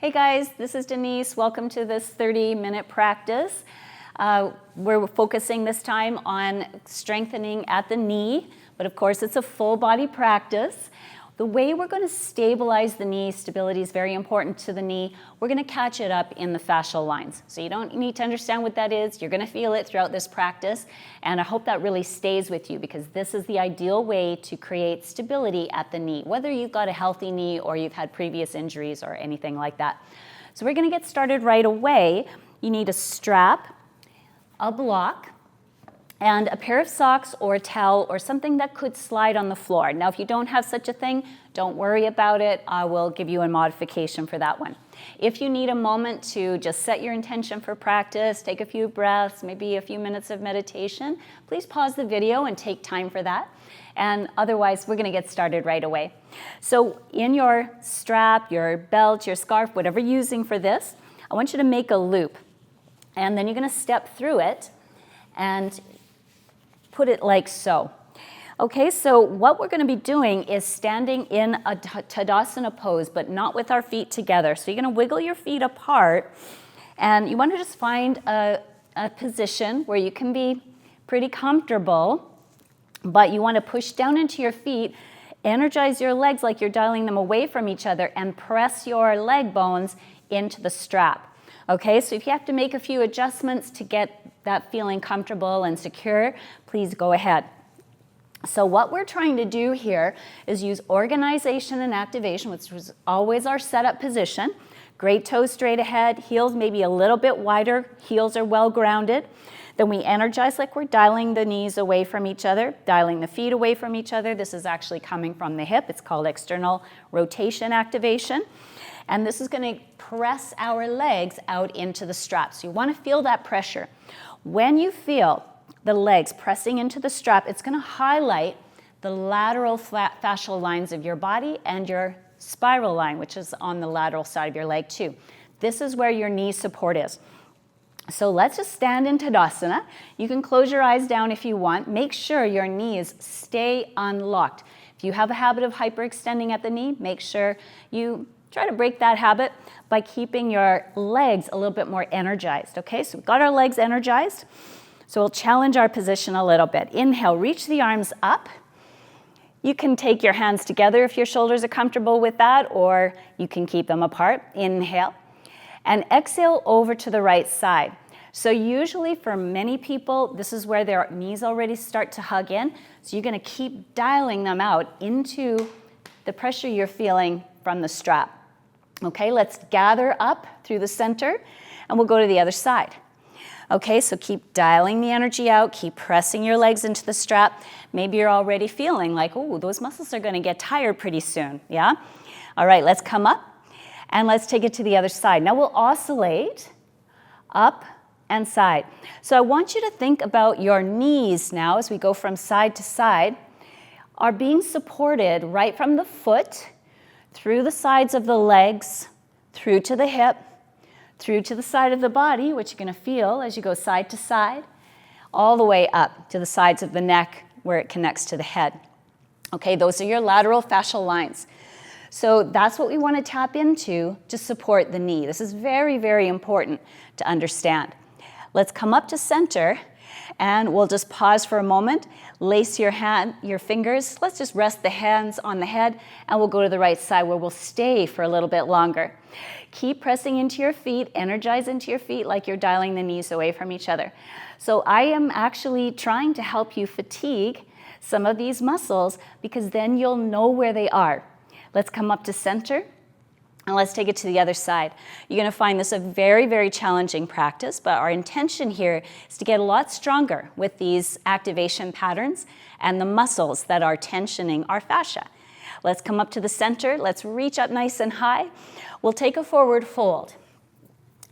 Hey guys, this is Denise. Welcome to this 30-minute practice. We're focusing this time on strengthening at the knee, but of course it's a full body practice. The way we're going to stabilize the knee, stability is very important to the knee. We're going to catch it up in the fascial lines. So you don't need to understand what that is. You're going to feel it throughout this practice. And I hope that really stays with you because this is the ideal way to create stability at the knee, whether you've got a healthy knee or you've had previous injuries or anything like that. So we're going to get started right away. You need a strap, a block, and a pair of socks or a towel or something that could slide on the floor. Now, if you don't have such a thing, don't worry about it. I will give you a modification for that one. If you need a moment to just set your intention for practice, take a few breaths, maybe a few minutes of meditation, please pause the video and take time for that. And otherwise, we're going to get started right away. So in your strap, your belt, your scarf, whatever you're using for this, I want you to make a loop. And then you're going to step through it and put it like so. Okay, so what we're going to be doing is standing in a Tadasana pose, but not with our feet together. So you're going to wiggle your feet apart, and you want to just find a position where you can be pretty comfortable, but you want to push down into your feet, energize your legs like you're dialing them away from each other, and press your leg bones into the strap. Okay, so if you have to make a few adjustments to get that feeling comfortable and secure, please go ahead. So what we're trying to do here is use organization and activation, which was always our setup position. Great toes straight ahead, heels maybe a little bit wider, heels are well grounded. Then we energize like we're dialing the knees away from each other, dialing the feet away from each other. This is actually coming from the hip. It's called external rotation activation. And this is going to press our legs out into the strap. So you want to feel that pressure. When you feel the legs pressing into the strap, it's going to highlight the lateral fascial lines of your body and your spiral line, which is on the lateral side of your leg too. This is where your knee support is. So let's just stand in Tadasana. You can close your eyes down if you want. Make sure your knees stay unlocked. If you have a habit of hyperextending at the knee, make sure you try to break that habit by keeping your legs a little bit more energized, okay? So we've got our legs energized. So we'll challenge our position a little bit. Inhale, reach the arms up. You can take your hands together if your shoulders are comfortable with that, or you can keep them apart. Inhale. And exhale over to the right side. So usually for many people, this is where their knees already start to hug in. So you're going to keep dialing them out into the pressure you're feeling from the strap. Okay, let's gather up through the center, and we'll go to the other side. Okay, so keep dialing the energy out, keep pressing your legs into the strap. Maybe you're already feeling like, oh, those muscles are going to get tired pretty soon, yeah? All right, let's come up, and let's take it to the other side. Now we'll oscillate up and side. So I want you to think about your knees now as we go from side to side are being supported right from the foot, through the sides of the legs, through to the hip, through to the side of the body, which you're going to feel as you go side to side, all the way up to the sides of the neck where it connects to the head. Okay, those are your lateral fascial lines. So that's what we want to tap into to support the knee. This is very, very important to understand. Let's come up to center, and we'll just pause for a moment. Lace your fingers. Let's just rest the hands on the head, and we'll go to the right side where we'll stay for a little bit longer. Keep pressing into your feet, energize into your feet like you're dialing the knees away from each other. So I am actually trying to help you fatigue some of these muscles because then you'll know where they are. Let's come up to center. And let's take it to the other side. You're going to find this a very, very challenging practice, but our intention here is to get a lot stronger with these activation patterns and the muscles that are tensioning our fascia. Let's come up to the center. Let's reach up nice and high. We'll take a forward fold.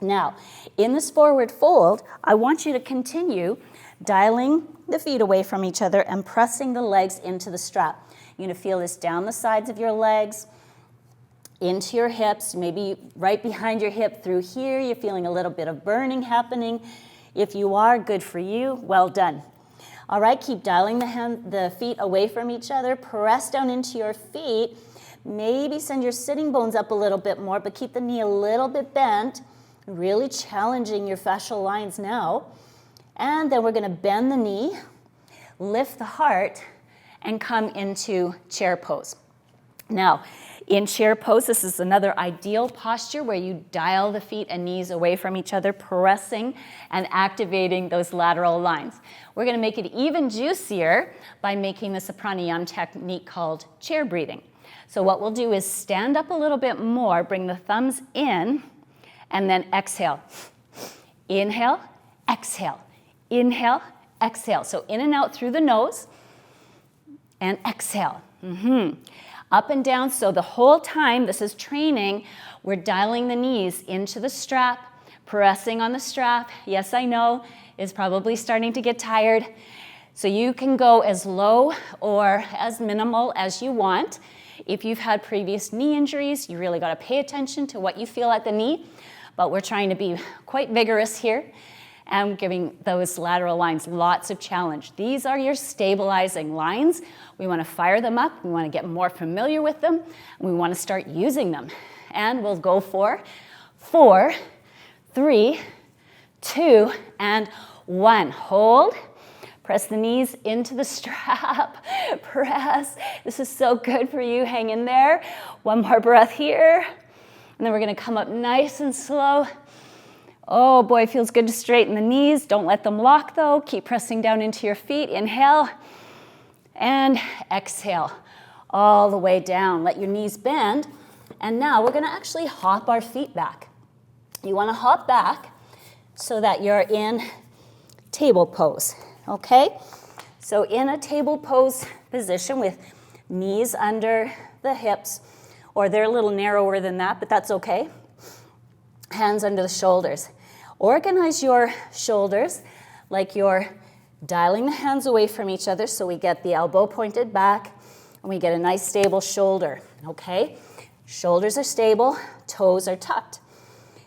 Now, in this forward fold, I want you to continue dialing the feet away from each other and pressing the legs into the strap. You're going to feel this down the sides of your legs, into your hips, maybe right behind your hip through here. You're feeling a little bit of burning happening. If you are, good for you. Well done. All right, keep dialing the feet away from each other. Press down into your feet. Maybe send your sitting bones up a little bit more, but keep the knee a little bit bent, really challenging your fascial lines now. And then we're going to bend the knee, lift the heart, and come into chair pose. Now, in chair pose, this is another ideal posture where you dial the feet and knees away from each other, pressing and activating those lateral lines. We're going to make it even juicier by making this a pranayama technique called chair breathing. So what we'll do is stand up a little bit more, bring the thumbs in, and then exhale. Inhale, exhale. Inhale, exhale. So in and out through the nose, and exhale. Up and down, so the whole time, this is training, we're dialing the knees into the strap, pressing on the strap. Yes, I know, it's probably starting to get tired. So you can go as low or as minimal as you want. If you've had previous knee injuries, you really gotta pay attention to what you feel at the knee, but we're trying to be quite vigorous here and giving those lateral lines lots of challenge. These are your stabilizing lines. We want to fire them up. We want to get more familiar with them. And we want to start using them. And we'll go for 4, 3, 2, and 1. Hold. Press the knees into the strap. Press. This is so good for you. Hang in there. One more breath here. And then we're going to come up nice and slow. Oh boy, it feels good to straighten the knees. Don't let them lock though. Keep pressing down into your feet. Inhale and exhale all the way down. Let your knees bend. And now we're going to actually hop our feet back. You want to hop back so that you're in table pose, okay? So in a table pose position with knees under the hips, or they're a little narrower than that, but that's okay. Hands under the shoulders. Organize your shoulders like you're dialing the hands away from each other so we get the elbow pointed back and we get a nice stable shoulder, okay? Shoulders are stable, toes are tucked.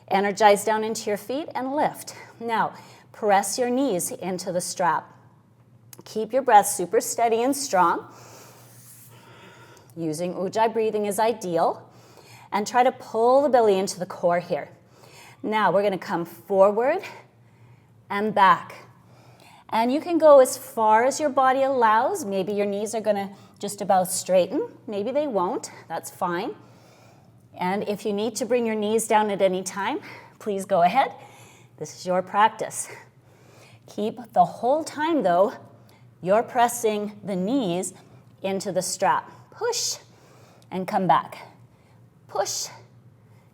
Energize down into your feet and lift. Now, press your knees into the strap. Keep your breath super steady and strong. Using Ujjayi breathing is ideal. And try to pull the belly into the core here. Now we're going to come forward and back. And you can go as far as your body allows. Maybe your knees are going to just about straighten. Maybe they won't. That's fine. And if you need to bring your knees down at any time, please go ahead. This is your practice. Keep the whole time, though, you're pressing the knees into the strap. Push and come back. Push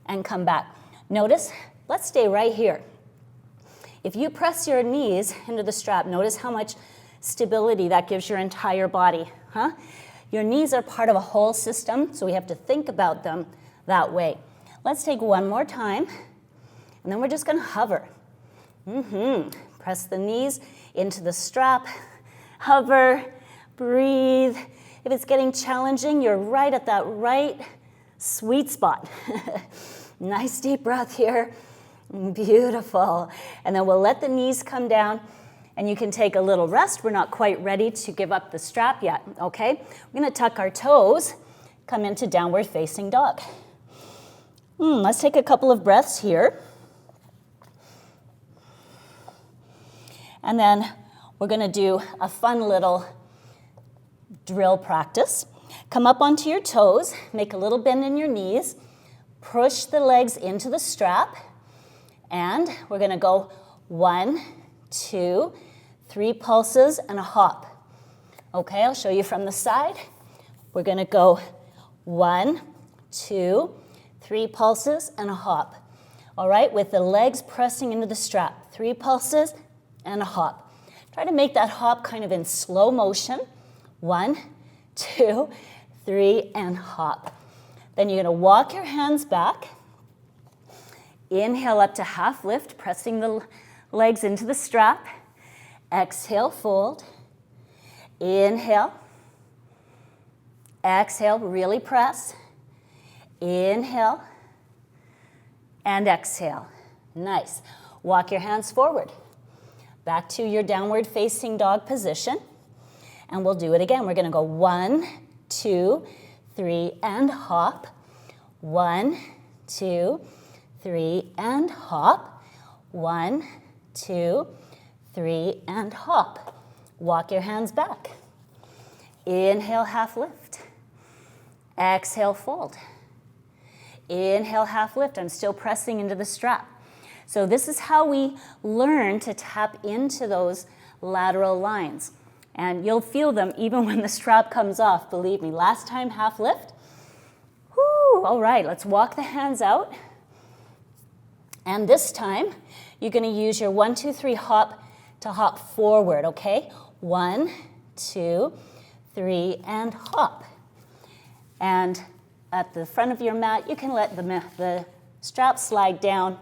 and come back. Notice, let's stay right here. If you press your knees into the strap, notice how much stability that gives your entire body, huh? Your knees are part of a whole system, so we have to think about them that way. Let's take one more time, and then we're just gonna hover. Press the knees into the strap, hover, breathe. If it's getting challenging, you're right at that right sweet spot. Nice deep breath here. Beautiful. And then we'll let the knees come down and you can take a little rest. We're not quite ready to give up the strap yet, okay? We're gonna tuck our toes, come into downward facing dog. Let's take a couple of breaths here. And then we're gonna do a fun little drill practice. Come up onto your toes, make a little bend in your knees, push the legs into the strap, and we're gonna go 1, 2, 3 pulses and a hop. Okay, I'll show you from the side. We're gonna go 1, 2, 3 pulses and a hop. All right, with the legs pressing into the strap, 3 pulses and a hop. Try to make that hop kind of in slow motion. 1, 2, 3, and hop. Then you're gonna walk your hands back. Inhale up to half lift, pressing the legs into the strap. Exhale, fold. Inhale. Exhale, really press. Inhale. And exhale. Nice. Walk your hands forward. Back to your downward facing dog position. And we'll do it again. We're gonna go 1, 2, 3, and hop. 1, 2, 3, and hop. 1, 2, 3, and hop. Walk your hands back. Inhale, half lift. Exhale, fold. Inhale, half lift. I'm still pressing into the strap. So this is how we learn to tap into those lateral lines. And you'll feel them even when the strap comes off, believe me. Last time, half lift. Woo! All right, let's walk the hands out. And this time, you're going to use your 1, 2, 3 hop to hop forward, okay? 1, 2, 3, and hop. And at the front of your mat, you can let the strap slide down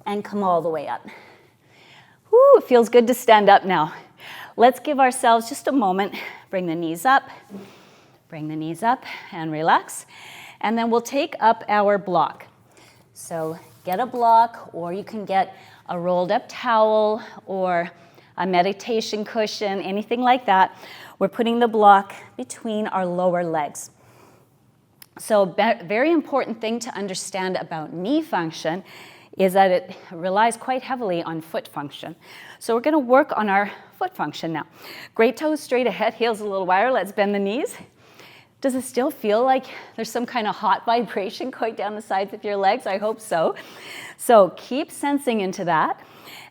and come all the way up. Woo, it feels good to stand up now. Let's give ourselves just a moment. Bring the knees up, and relax. And then we'll take up our block. So get a block, or you can get a rolled up towel or a meditation cushion, anything like that. We're putting the block between our lower legs. So very important thing to understand about knee function is that it relies quite heavily on foot function. So we're going to work on our foot function now. Great toes straight ahead, heels a little wider. Let's bend the knees. Does it still feel like there's some kind of hot vibration going down the sides of your legs? I hope so. So keep sensing into that.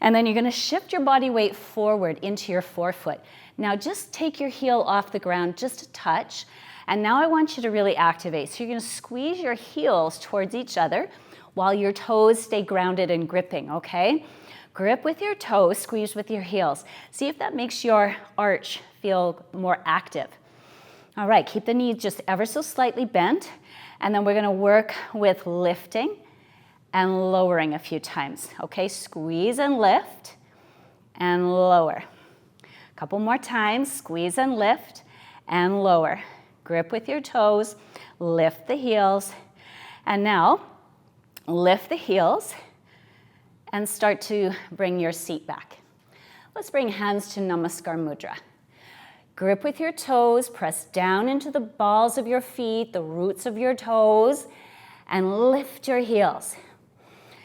And then you're going to shift your body weight forward into your forefoot. Now just take your heel off the ground just a touch. And now I want you to really activate. So you're going to squeeze your heels towards each other while your toes stay grounded and gripping, okay? Grip with your toes, squeeze with your heels. See if that makes your arch feel more active. All right, keep the knees just ever so slightly bent, and then we're gonna work with lifting and lowering a few times, okay? Squeeze and lift and lower. A couple more times, squeeze and lift and lower. Grip with your toes, lift the heels, and now lift the heels and start to bring your seat back. Let's bring hands to Namaskar Mudra. Grip with your toes, press down into the balls of your feet, the roots of your toes, and lift your heels.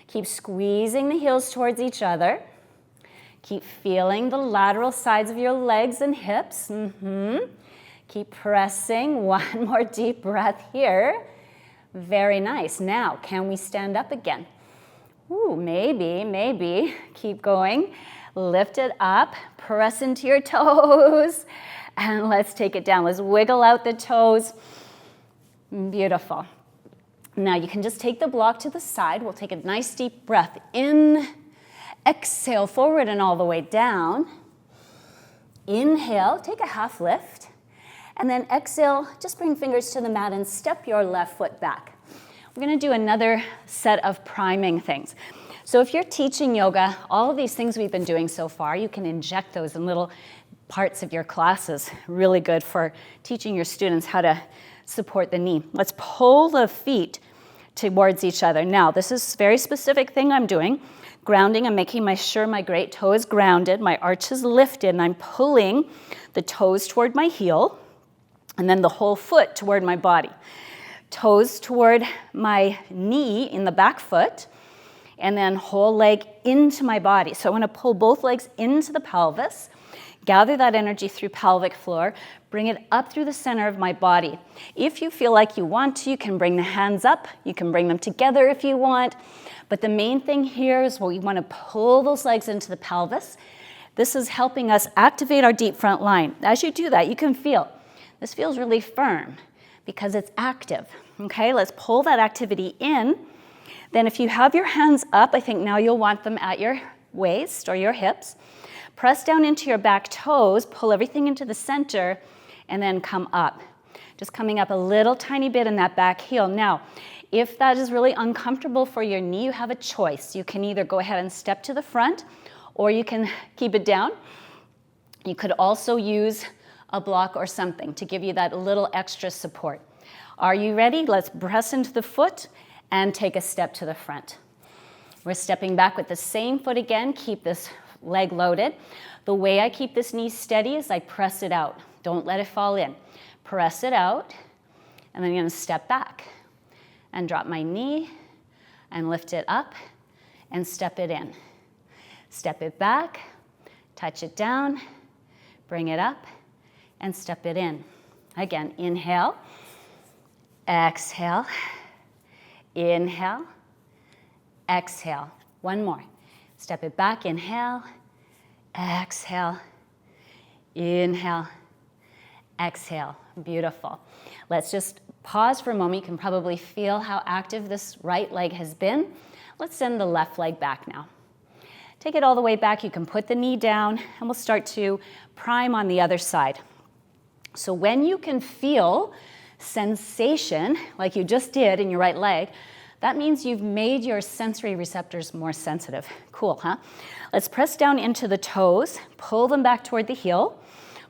Keep squeezing the heels towards each other. Keep feeling the lateral sides of your legs and hips. Keep pressing. One more deep breath here. Very nice. Now, can we stand up again? Ooh, maybe. Keep going. Lift it up. Press into your toes. And let's take it down. Let's wiggle out the toes. Beautiful. Now, you can just take the block to the side. We'll take a nice deep breath in. Exhale forward and all the way down. Inhale, take a half lift. And then exhale, just bring fingers to the mat and step your left foot back. We're going to do another set of priming things. So if you're teaching yoga, all of these things we've been doing so far, you can inject those in little parts of your classes. Really good for teaching your students how to support the knee. Let's pull the feet towards each other. Now, this is a very specific thing I'm doing. Grounding, I'm making sure my great toe is grounded, my arch is lifted, and I'm pulling the toes toward my heel, and then the whole foot toward my body. Toes toward my knee in the back foot, and then whole leg into my body. So I want to pull both legs into the pelvis, gather that energy through pelvic floor, bring it up through the center of my body. If you feel like you want to, you can bring the hands up, you can bring them together if you want, but the main thing here is we want to pull those legs into the pelvis. This is helping us activate our deep front line. As you do that, you can feel, this feels really firm because it's active, okay? Let's pull that activity in. Then if you have your hands up, I think now you'll want them at your waist or your hips. Press down into your back toes, pull everything into the center, and then come up. Just coming up a little tiny bit in that back heel. Now, if that is really uncomfortable for your knee, you have a choice. You can either go ahead and step to the front, or you can keep it down. You could also use a block or something to give you that little extra support. Are you ready? Let's press into the foot and take a step to the front. We're stepping back with the same foot again. Keep this leg loaded. The way I keep this knee steady is I press it out. Don't let it fall in. Press it out And then I'm gonna step back and drop my knee and lift it up and step it in. Step it back, touch it down, bring it up, and step it in. Again, inhale, exhale, inhale, exhale. One more. Step it back, inhale, exhale, inhale, exhale. Beautiful. Let's just pause for a moment. You can probably feel how active this right leg has been. Let's send the left leg back now. Take it all the way back. You can put the knee down, and we'll start to prime on the other side. So when you can feel sensation, like you just did in your right leg, that means you've made your sensory receptors more sensitive. Cool, huh? Let's press down into the toes, pull them back toward the heel,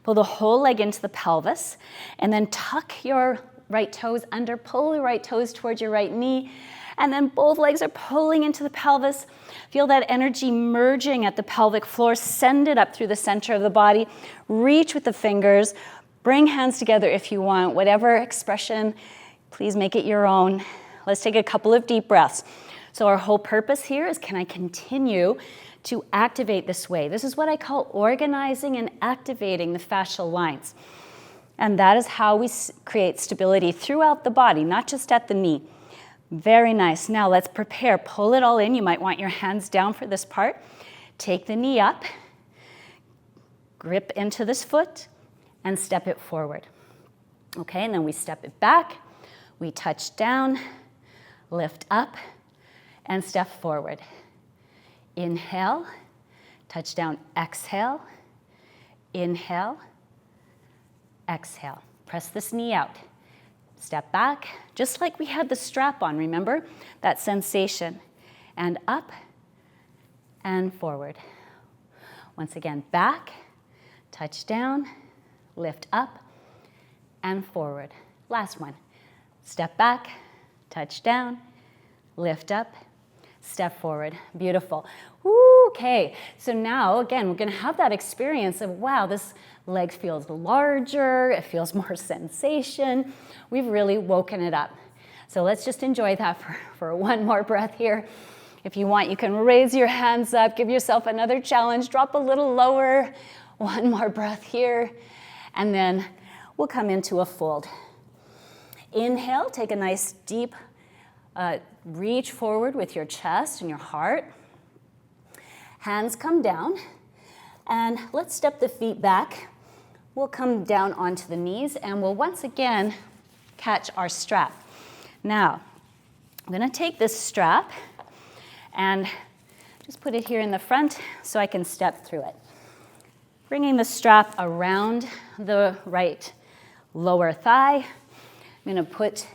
pull the whole leg into the pelvis, and then tuck your right toes under, pull the right toes towards your right knee, and then both legs are pulling into the pelvis. Feel that energy merging at the pelvic floor. Send it up through the center of the body. Reach with the fingers. Bring hands together if you want. Whatever expression, please make it your own. Let's take a couple of deep breaths. So our whole purpose here is, can I continue to activate this way? This is what I call organizing and activating the fascial lines. And that is how we create stability throughout the body, not just at the knee. Very nice. Now let's prepare. Pull it all in. You might want your hands down for this part. Take the knee up, grip into this foot, and step it forward. Okay, and then we step it back. We touch down, lift up, and step forward. Inhale, touch down, exhale, inhale, exhale. Press this knee out. Step back, just like we had the strap on, remember? That sensation. And up and forward. Once again, back, touch down, lift up and forward. Last one. Step back, touch down, lift up, step forward. Beautiful. Okay, so now again, we're gonna have that experience of, wow, this leg feels larger, it feels more sensation. We've really woken it up. So let's just enjoy that for one more breath here. If you want, you can raise your hands up, give yourself another challenge, drop a little lower. One more breath here, and then we'll come into a fold. Inhale, take a nice deep reach forward with your chest and your heart. Hands come down, and let's step the feet back. We'll come down onto the knees, and we'll once again catch our strap. Now, I'm gonna take this strap and just put it here in the front so I can step through it. Bringing the strap around the right lower thigh. I'm gonna put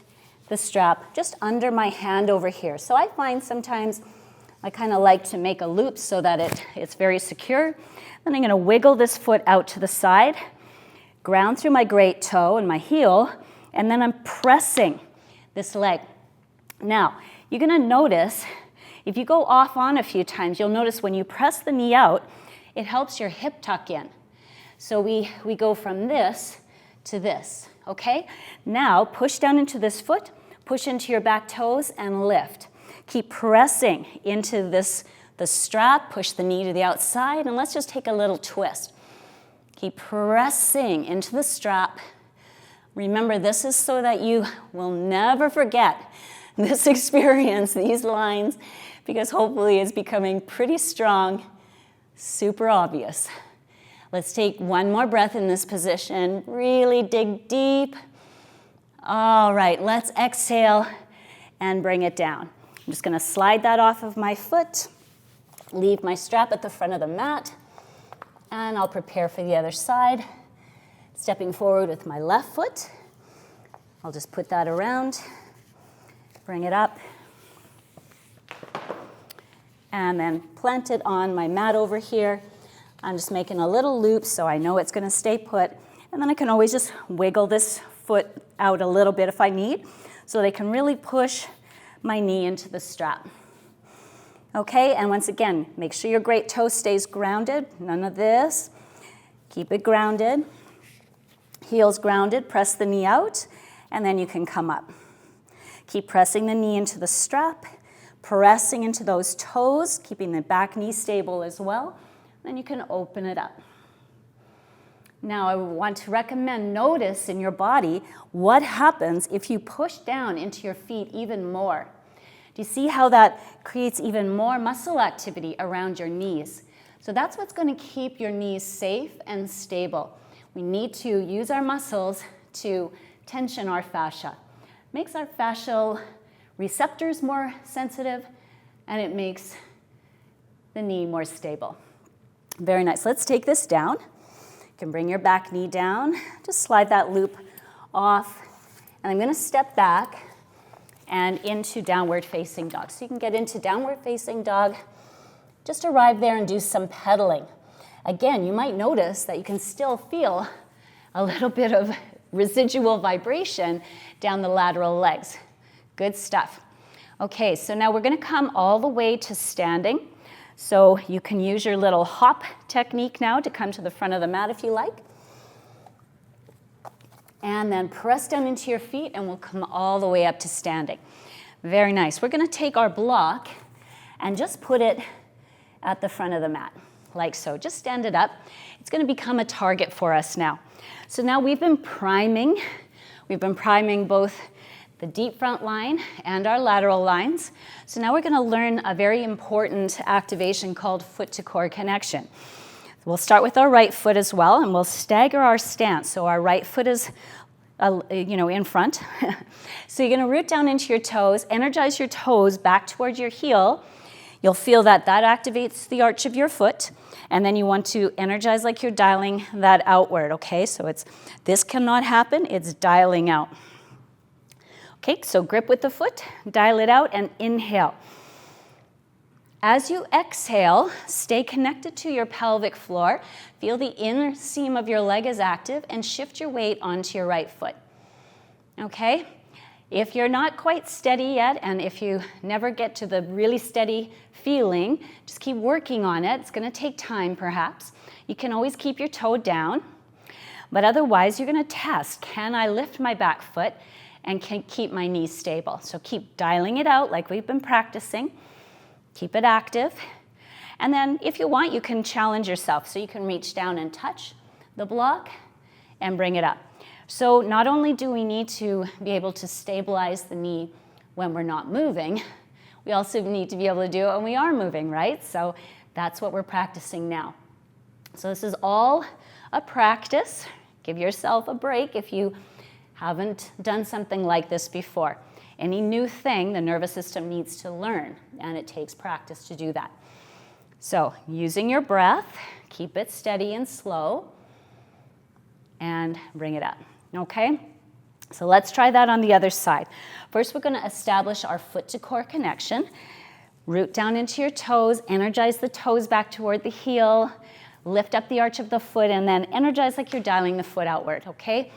the strap just under my hand over here. So I find sometimes I kind of like to make a loop so that it's very secure. Then I'm gonna wiggle this foot out to the side, ground through my great toe and my heel, and then I'm pressing this leg. Now, you're gonna notice, if you go off on a few times, you'll notice when you press the knee out, it helps your hip tuck in. So we go from this to this, okay? Now, push down into this foot, push into your back toes, and lift. Keep pressing into the strap, push the knee to the outside, and let's just take a little twist. Keep pressing into the strap. Remember, this is so that you will never forget this experience, these lines, because hopefully it's becoming pretty strong, super obvious. Let's take one more breath in this position. Really dig deep. All right, let's exhale and bring it down. I'm just gonna slide that off of my foot, leave my strap at the front of the mat, and I'll prepare for the other side. Stepping forward with my left foot. I'll just put that around, bring it up, and then plant it on my mat over here. I'm just making a little loop so I know it's gonna stay put, and then I can always just wiggle this foot out a little bit if I need, so they can really push my knee into the strap. Okay, and once again, make sure your great toe stays grounded, none of this. Keep it grounded. Heels grounded, press the knee out, and then you can come up. Keep pressing the knee into the strap, pressing into those toes, keeping the back knee stable as well. Then you can open it up. Now I want to recommend, notice in your body what happens if you push down into your feet even more. Do you see how that creates even more muscle activity around your knees? So that's what's going to keep your knees safe and stable. We need to use our muscles to tension our fascia. Makes our fascial receptors more sensitive, and it makes the knee more stable. Very nice. Let's take this down. You can bring your back knee down. Just slide that loop off. And I'm going to step back and into downward facing dog. So you can get into downward facing dog. Just arrive there and do some pedaling. Again, you might notice that you can still feel a little bit of residual vibration down the lateral legs. Good stuff. Okay, so now we're going to come all the way to standing. So you can use your little hop technique now to come to the front of the mat if you like. And then press down into your feet and we'll come all the way up to standing. Very nice. We're going to take our block and just put it at the front of the mat, like so. Just stand it up. It's going to become a target for us now. So now we've been priming. We've been priming both the deep front line and our lateral lines. So now we're going to learn a very important activation called foot to core connection. We'll start with our right foot as well, and we'll stagger our stance. So our right foot is in front. So you're going to root down into your toes, energize your toes back towards your heel. You'll feel that activates the arch of your foot, and then you want to energize like you're dialing that outward, okay? So this cannot happen, it's dialing out. Okay, so grip with the foot, dial it out, and inhale. As you exhale, stay connected to your pelvic floor. Feel the inner seam of your leg is active, and shift your weight onto your right foot, okay? If you're not quite steady yet, and if you never get to the really steady feeling, just keep working on it. It's going to take time, perhaps. You can always keep your toe down, but otherwise you're going to test, can I lift my back foot and can keep my knees stable? So keep dialing it out like we've been practicing. Keep it active. And then if you want, you can challenge yourself. So you can reach down and touch the block and bring it up. So not only do we need to be able to stabilize the knee when we're not moving, we also need to be able to do it when we are moving, right? So that's what we're practicing now. So this is all a practice. Give yourself a break if you haven't done something like this before. Any new thing the nervous system needs to learn, and it takes practice to do that. So using your breath, keep it steady and slow, and bring it up. Okay, so let's try that on the other side. First, we're going to establish our foot to core connection. Root down into your toes, energize the toes back toward the heel, lift up the arch of the foot, and then energize like you're dialing the foot outward, okay?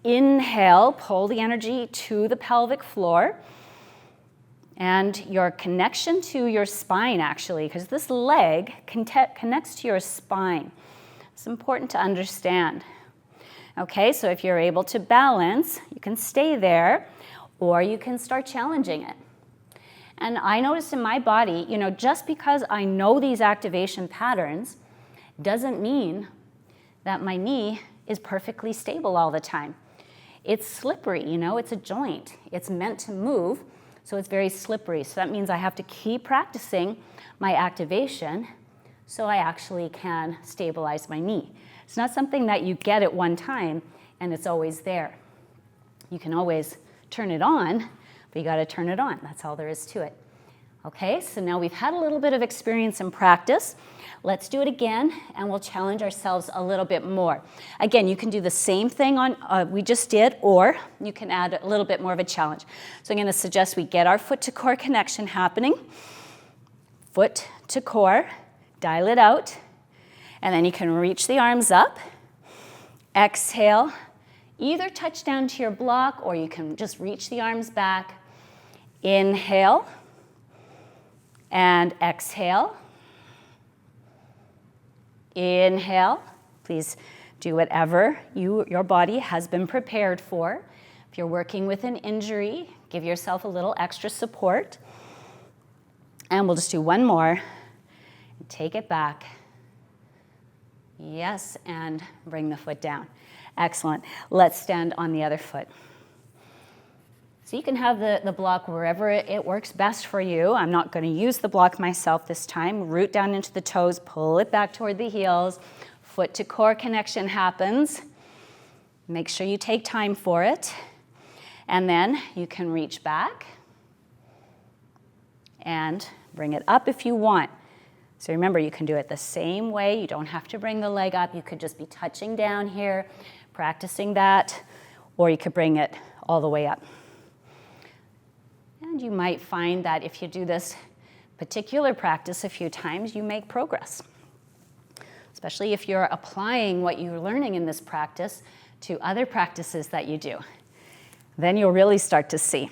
Inhale, pull the energy to the pelvic floor, and your connection to your spine, actually, because this leg connects to your spine. It's important to understand. Okay, so if you're able to balance, you can stay there, or you can start challenging it. And I notice in my body, just because I know these activation patterns doesn't mean that my knee is perfectly stable all the time. It's slippery, it's a joint. It's meant to move, so it's very slippery. So that means I have to keep practicing my activation so I actually can stabilize my knee. It's not something that you get at one time and it's always there. You can always turn it on, but you got to turn it on. That's all there is to it. Okay, so now we've had a little bit of experience and practice. Let's do it again, and we'll challenge ourselves a little bit more. Again, you can do the same thing we just did, or you can add a little bit more of a challenge. So I'm going to suggest we get our foot to core connection happening. Foot to core, dial it out. And then you can reach the arms up. Exhale. Either touch down to your block, or you can just reach the arms back. Inhale. And exhale. Inhale. Please do whatever your body has been prepared for. If you're working with an injury, give yourself a little extra support. And we'll just do one more. Take it back. Yes, and bring the foot down. Excellent. Let's stand on the other foot. So you can have the block wherever it works best for you. I'm not going to use the block myself this time. Root down into the toes, pull it back toward the heels. Foot to core connection happens. Make sure you take time for it. And then you can reach back and bring it up if you want. So remember, you can do it the same way. You don't have to bring the leg up. You could just be touching down here, practicing that, or you could bring it all the way up. And you might find that if you do this particular practice a few times, you make progress. Especially if you're applying what you're learning in this practice to other practices that you do. Then you'll really start to see.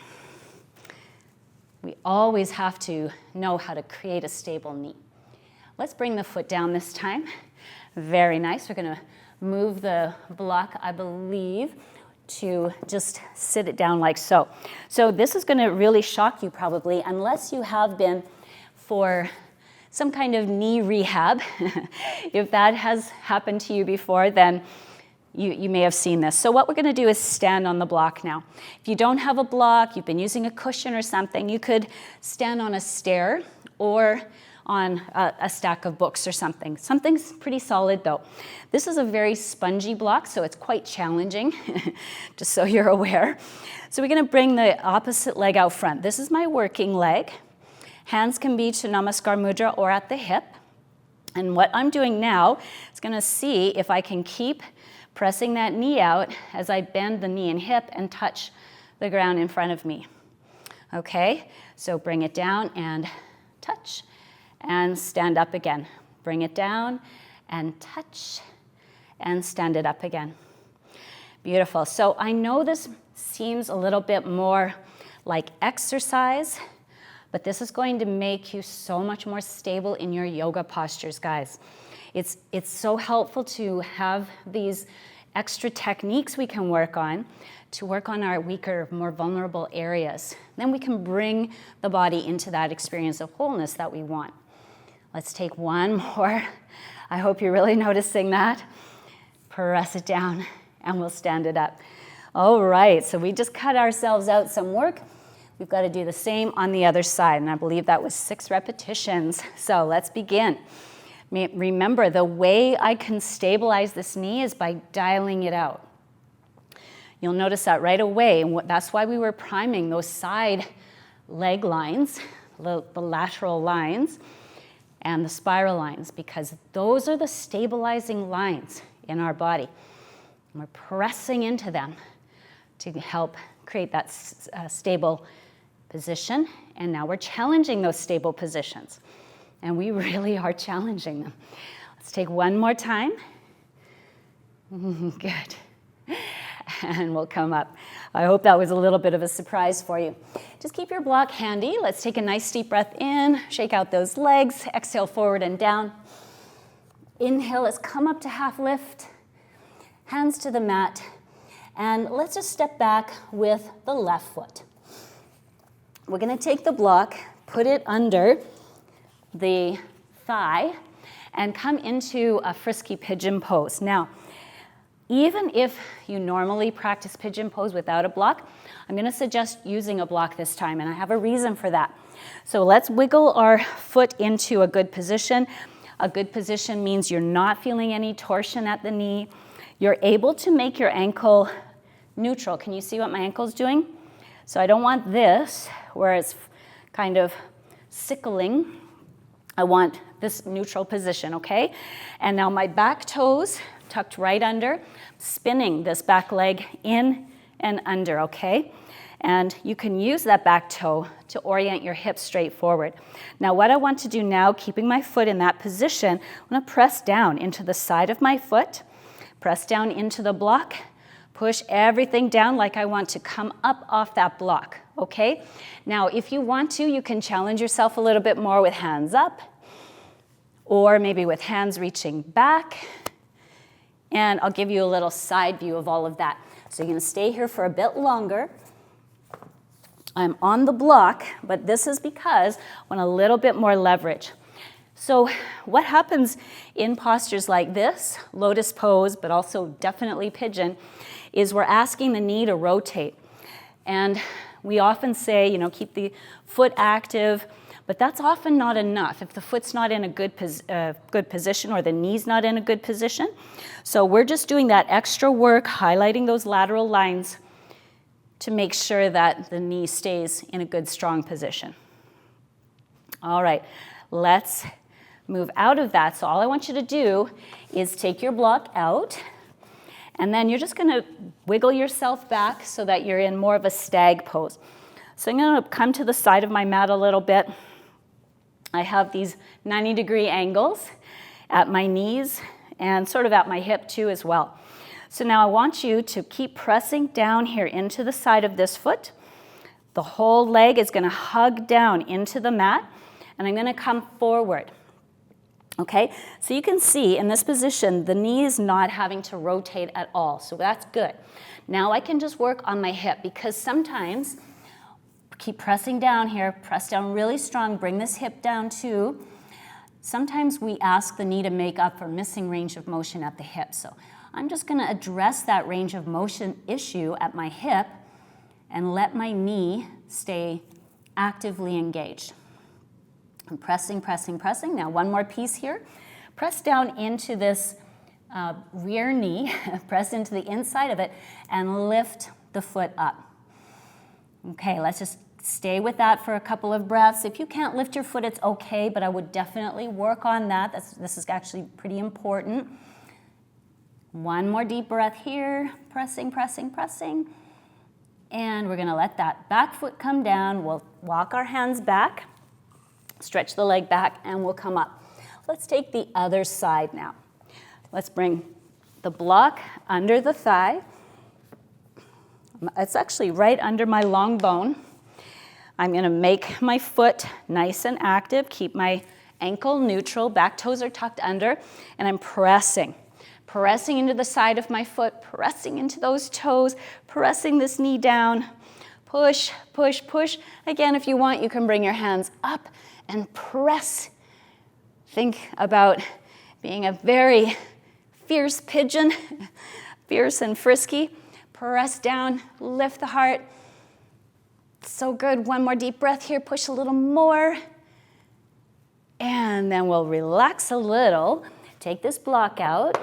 We always have to know how to create a stable knee. Let's bring the foot down this time. Very nice. We're going to move the block, I believe, to just sit it down like so. So this is going to really shock you probably, unless you have been for some kind of knee rehab. If that has happened to you before, then you may have seen this. So what we're going to do is stand on the block now. If you don't have a block, you've been using a cushion or something, you could stand on a stair or on a stack of books or something. Something's pretty solid though. This is a very spongy block, so it's quite challenging, just so you're aware. So we're going to bring the opposite leg out front. This is my working leg. Hands can be to Namaskar Mudra or at the hip. And what I'm doing now is going to see if I can keep pressing that knee out as I bend the knee and hip and touch the ground in front of me. Okay, so bring it down and touch. And stand up again. Bring it down and touch and stand it up again. Beautiful. So I know this seems a little bit more like exercise, but this is going to make you so much more stable in your yoga postures, guys. It's so helpful to have these extra techniques we can work on to work on our weaker, more vulnerable areas. Then we can bring the body into that experience of wholeness that we want. Let's take one more. I hope you're really noticing that. Press it down and we'll stand it up. All right, so we just cut ourselves out some work. We've got to do the same on the other side, and I believe that was 6 repetitions. So let's begin. Remember, the way I can stabilize this knee is by dialing it out. You'll notice that right away, and that's why we were priming those side leg lines, the lateral lines, and the spiral lines, because those are the stabilizing lines in our body. And we're pressing into them to help create that stable position. And now we're challenging those stable positions. And we really are challenging them. Let's take one more time. Good. And we'll come up. I hope that was a little bit of a surprise for you. Just keep your block handy. Let's take a nice deep breath in, shake out those legs, exhale forward and down. Inhale, let's come up to half lift, hands to the mat, and let's just step back with the left foot. We're going to take the block, put it under the thigh, and come into a frisky pigeon pose. Now, even if you normally practice pigeon pose without a block, I'm going to suggest using a block this time, and I have a reason for that. So let's wiggle our foot into a good position. A good position means you're not feeling any torsion at the knee. You're able to make your ankle neutral. Can you see what my ankle's doing? So I don't want this, where it's kind of sickling. I want this neutral position, okay? And now my back toes tucked right under, spinning this back leg in and under, okay? And you can use that back toe to orient your hips straight forward. Now what I want to do now, keeping my foot in that position, I'm going to press down into the side of my foot, press down into the block, push everything down like I want to come up off that block, okay? Now if you want to, you can challenge yourself a little bit more with hands up, or maybe with hands reaching back. And I'll give you a little side view of all of that. So you're going to stay here for a bit longer. I'm on the block, but this is because I want a little bit more leverage. So what happens in postures like this, lotus pose, but also definitely pigeon, is we're asking the knee to rotate. And we often say, you know, keep the foot active, but that's often not enough if the foot's not in a good position or the knee's not in a good position. So we're just doing that extra work, highlighting those lateral lines to make sure that the knee stays in a good, strong position. All right, let's move out of that. So all I want you to do is take your block out, and then you're just going to wiggle yourself back so that you're in more of a stag pose. So I'm going to come to the side of my mat a little bit. I have these 90-degree angles at my knees and sort of at my hip too as well. So now I want you to keep pressing down here into the side of this foot. The whole leg is going to hug down into the mat, and I'm going to come forward. Okay, so you can see in this position, the knee is not having to rotate at all, so that's good. Now I can just work on my hip, because sometimes, keep pressing down here, press down really strong, bring this hip down too. Sometimes we ask the knee to make up for missing range of motion at the hip, so I'm just going to address that range of motion issue at my hip and let my knee stay actively engaged. I'm pressing, pressing, pressing. Now one more piece here. Press down into this rear knee, press into the inside of it, and lift the foot up. Okay, let's just stay with that for a couple of breaths. If you can't lift your foot, it's okay, but I would definitely work on that. This is actually pretty important. One more deep breath here, pressing, pressing, pressing. And we're gonna let that back foot come down. We'll walk our hands back. Stretch the leg back, and we'll come up. Let's take the other side now. Let's bring the block under the thigh. It's actually right under my long bone. I'm going to make my foot nice and active, keep my ankle neutral, back toes are tucked under, and I'm pressing into the side of my foot, pressing into those toes, pressing this knee down. Push, push, push. Again, if you want, you can bring your hands up and press. Think about being a very fierce pigeon, fierce and frisky. Press down, lift the heart. So good. One more deep breath here. Push a little more. And then we'll relax a little. Take this block out.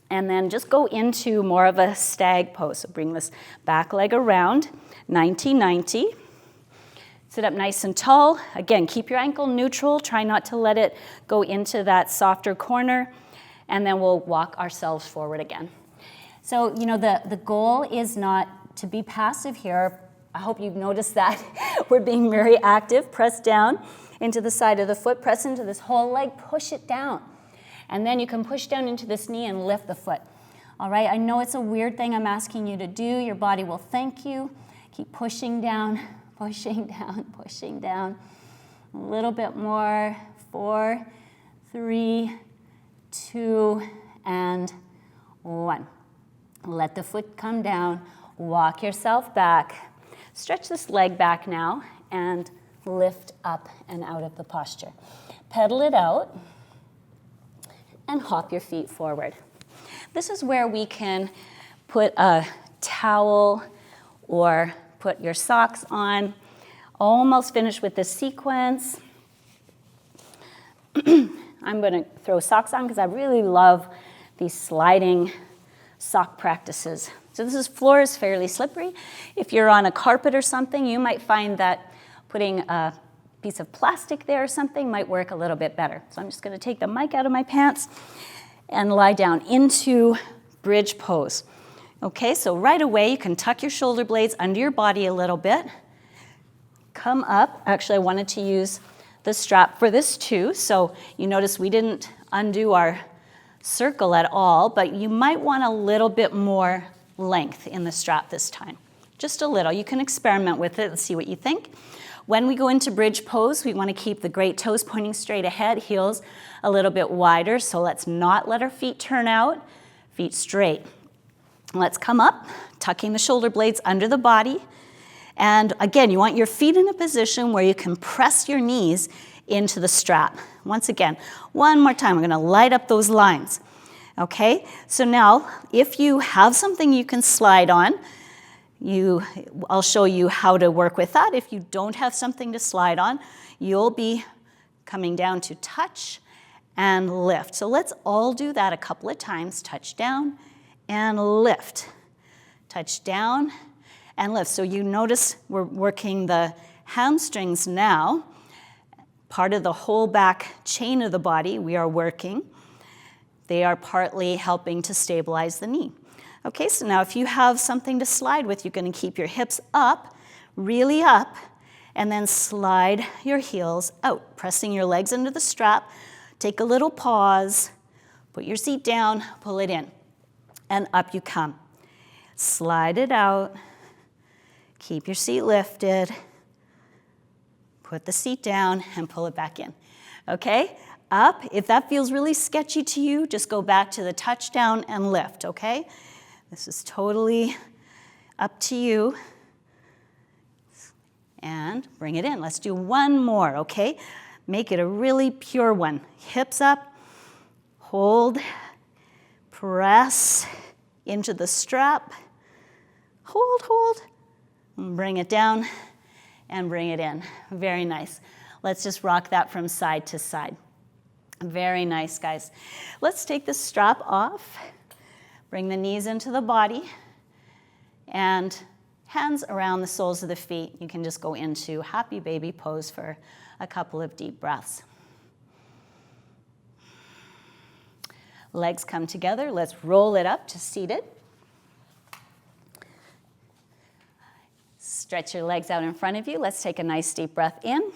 And then just go into more of a stag pose. So bring this back leg around, 90-90. Sit up nice and tall. Again, keep your ankle neutral. Try not to let it go into that softer corner. And then we'll walk ourselves forward again. So, you know, the goal is not to be passive here. I hope you've noticed that. We're being very active. Press down into the side of the foot. Press into this whole leg. Push it down. And then you can push down into this knee and lift the foot. All right, I know it's a weird thing I'm asking you to do. Your body will thank you. Keep pushing down, pushing down, pushing down. A little bit more. 4, 3, 2, and 1. Let the foot come down. Walk yourself back. Stretch this leg back now and lift up and out of the posture. Pedal it out and hop your feet forward. This is where we can put a towel or put your socks on. Almost finished with this sequence. I'm going to throw socks on because I really love these sliding sock practices. So this floor is fairly slippery. If you're on a carpet or something, you might find that putting a piece of plastic there or something might work a little bit better. So I'm just going to take the mic out of my pants and lie down into bridge pose. Okay, so right away you can tuck your shoulder blades under your body a little bit. Come up. Actually, I wanted to use the strap for this too. So you notice we didn't undo our circle at all, but you might want a little bit more length in the strap this time. Just a little. You can experiment with it and see what you think. When we go into bridge pose, we want to keep the great toes pointing straight ahead, heels a little bit wider, so let's not let our feet turn out, feet straight. Let's come up, tucking the shoulder blades under the body. And again, you want your feet in a position where you can press your knees into the strap. Once again, one more time, we're gonna light up those lines. Okay, so now if you have something you can slide on, I'll show you how to work with that. If you don't have something to slide on, you'll be coming down to touch and lift. So let's all do that a couple of times. Touch down and lift. Touch down and lift. So you notice we're working the hamstrings now. Part of the whole back chain of the body we are working. They are partly helping to stabilize the knee. Okay, so now if you have something to slide with, you're going to keep your hips up, really up, and then slide your heels out, pressing your legs into the strap. Take a little pause, put your seat down, pull it in, and up you come. Slide it out, keep your seat lifted, put the seat down, and pull it back in. Okay, up. If that feels really sketchy to you, just go back to the touch down and lift, okay? This is totally up to you. And bring it in. Let's do one more, okay? Make it a really pure one. Hips up, hold, press into the strap, hold, and bring it down and bring it in. Very nice. Let's just rock that from side to side. Very nice, guys. Let's take the strap off. Bring the knees into the body and hands around the soles of the feet. You can just go into happy baby pose for a couple of deep breaths. Legs come together. Let's roll it up to seated. Stretch your legs out in front of you. Let's take a nice deep breath in.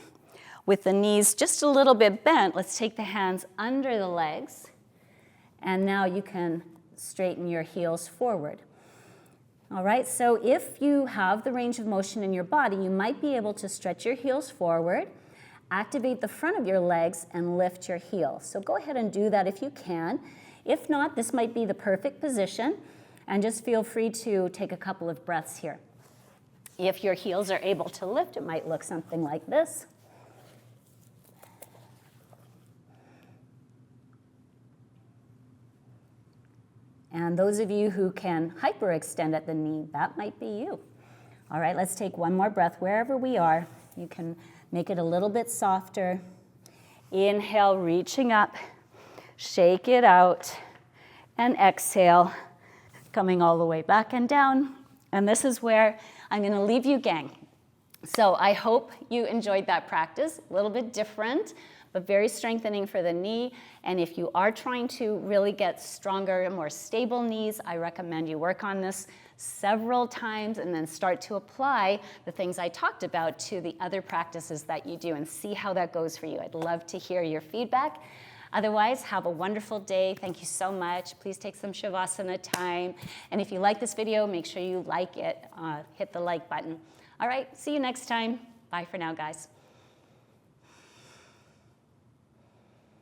With the knees just a little bit bent, let's take the hands under the legs. And now you can straighten your heels forward. All right, so if you have the range of motion in your body, you might be able to stretch your heels forward, activate the front of your legs, and lift your heels. So go ahead and do that if you can. If not, this might be the perfect position, and just feel free to take a couple of breaths here. If your heels are able to lift, it might look something like this. And those of you who can hyperextend at the knee, that might be you. All right, let's take one more breath wherever we are. You can make it a little bit softer. Inhale, reaching up, shake it out, and exhale, coming all the way back and down. And this is where I'm gonna leave you, gang. So I hope you enjoyed that practice, a little bit different, but very strengthening for the knee. And if you are trying to really get stronger, more stable knees, I recommend you work on this several times and then start to apply the things I talked about to the other practices that you do and see how that goes for you. I'd love to hear your feedback. Otherwise, have a wonderful day. Thank you so much. Please take some Shavasana time. And if you like this video, make sure you like it. Hit the like button. All right, see you next time. Bye for now, guys.